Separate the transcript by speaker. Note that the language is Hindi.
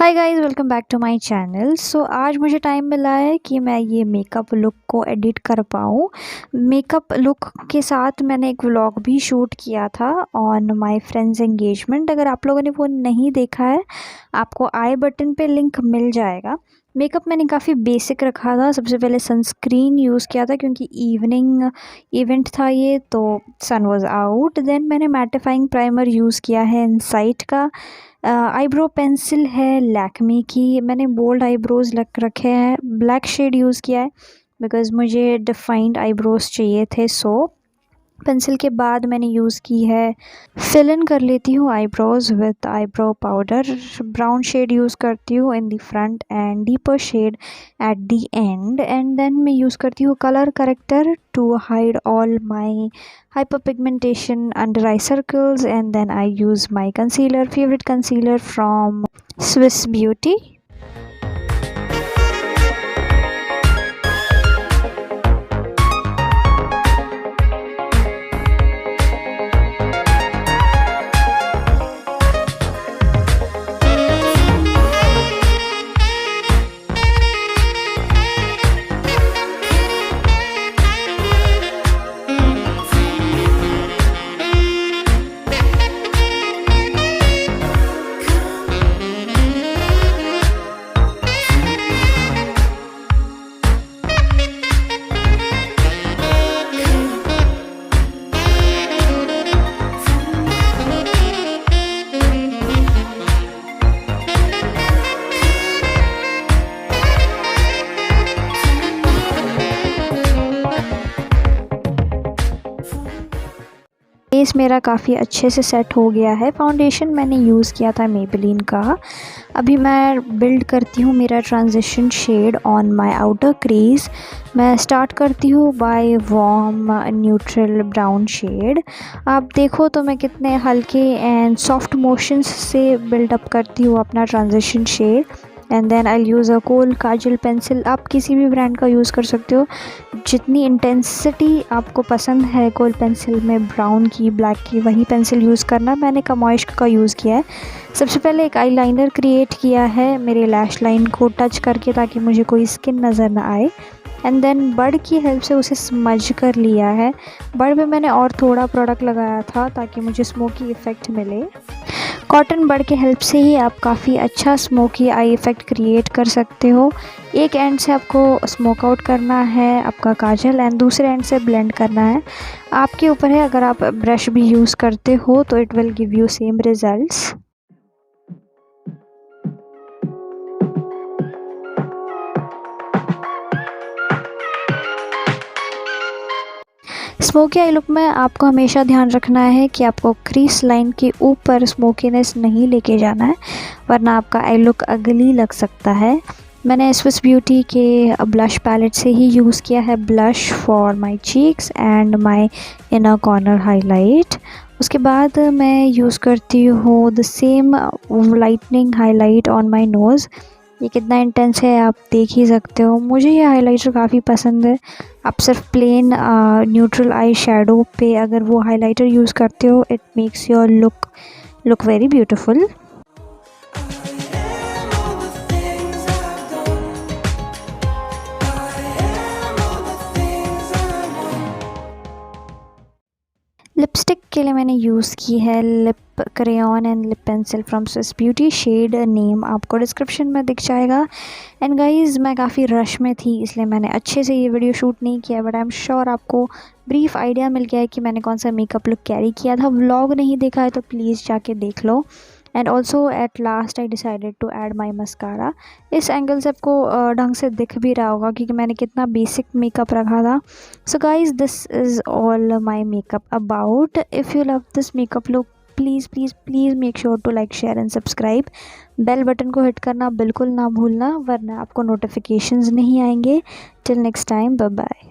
Speaker 1: Hi guys, welcome back to my channel. So आज मुझे टाइम मिला है कि मैं ये मेकअप लुक को एडिट कर पाऊँ। मेकअप लुक के साथ मैंने एक व्लॉग भी शूट किया था ऑन माय फ्रेंड्स एंगेजमेंट। अगर आप लोगों ने वो नहीं देखा है, आपको आई बटन पे लिंक मिल जाएगा। मेकअप मैंने काफ़ी बेसिक रखा था। सबसे पहले सनस्क्रीन यूज़ किया था क्योंकि इवनिंग इवेंट था ये, तो सन वाज आउट। देन मैंने मैटिफाइंग प्राइमर यूज़ किया है इनसाइट का। आईब्रो पेंसिल है लैक्मे की। मैंने बोल्ड आईब्रोज़ रखे हैं। ब्लैक शेड यूज़ किया है बिकॉज़ मुझे डिफाइंड आईब्रोज़ चाहिए थे। सो पेंसिल के बाद मैंने यूज़ की है, फिल इन कर लेती हूँ eyebrows with eyebrow powder. Brown shade use करती हूँ in the front and deeper shade at the end. And then मैं यूज़ करती हूँ colour corrector to hide all my hyperpigmentation under eye circles. And then I use my concealer, favorite concealer from Swiss Beauty. Face मेरा काफ़ी अच्छे से सेट हो गया है। फाउंडेशन मैंने यूज़ किया था मेबेलिन का। अभी मैं बिल्ड करती हूँ मेरा transition shade on my outer crease. मैं स्टार्ट करती हूँ by warm neutral brown shade. आप देखो तो मैं कितने हल्के एंड सॉफ्ट मोशंस से बिल्डअप करती हूँ अपना transition shade. And then I use a kohl kajal pencil. आप किसी भी ब्रांड का यूज़ कर सकते हो, जितनी इंटेंसिटी आपको पसंद है कोल पेंसिल में, ब्राउन की, ब्लैक की, वही पेंसिल यूज़ करना। मैंने कमॉइश का यूज़ किया है। सबसे पहले एक आईलाइनर क्रिएट किया है मेरे लैश लाइन को टच करके, ताकि मुझे कोई स्किन नज़र ना आए। एंड देन बड की हेल्प से उसे स्मज कर लिया है। बड में मैंने और थोड़ा प्रोडक्ट लगाया था ताकि मुझे स्मोकी इफ़ेक्ट मिले। कॉटन बड के हेल्प से ही आप काफ़ी अच्छा स्मोकी आई इफ़ेक्ट क्रिएट कर सकते हो। एक एंड से आपको स्मोक आउट करना है आपका काजल एंड दूसरे एंड से ब्लेंड करना है। आपके ऊपर है, अगर आप ब्रश भी यूज़ करते हो तो it will give you same results. Smoky I look में आपको हमेशा ध्यान रखना है कि आपको क्रीज लाइन के ऊपर स्मोकीनेस नहीं लेके जाना है, वरना आपका आई लुक अगली लग सकता है। मैंने स्विस ब्यूटी के ब्लश पैलेट से ही यूज़ किया है blush for my cheeks and my inner corner highlight. उसके बाद मैं यूज़ करती हूँ the same lightning highlight on my nose. ये कितना इंटेंस है आप देख ही सकते हो। मुझे ये हाइलाइटर काफ़ी पसंद है। आप सिर्फ प्लेन न्यूट्रल आई शेडो पे अगर वो हाइलाइटर यूज़ करते हो, it makes your look very beautiful. Lipstick के लिए मैंने यूज़ की है lip crayon and lip pencil from Swiss Beauty. Shade name आपको डिस्क्रिप्शन में दिख जाएगा। एंड गाइज़, मैं काफ़ी रश में थी इसलिए मैंने अच्छे से ये वीडियो शूट नहीं किया, बट आई एम श्योर आपको ब्रीफ आइडिया मिल गया है कि मैंने कौन सा मेकअप लुक कैरी किया था। व्लॉग नहीं देखा है तो प्लीज़ जाके देख लो। And also at last I decided to add my mascara. इस एंगल से आपको ढंग से दिख भी रहा होगा क्योंकि मैंने कितना बेसिक मेकअप रखा था। So guys, this is all my makeup about. If you love this makeup look, please please please make sure to like, share and subscribe. Bell button को हिट करना बिल्कुल ना भूलना, वरना आपको नोटिफिकेशंस नहीं आएंगे। Till next time, bye bye.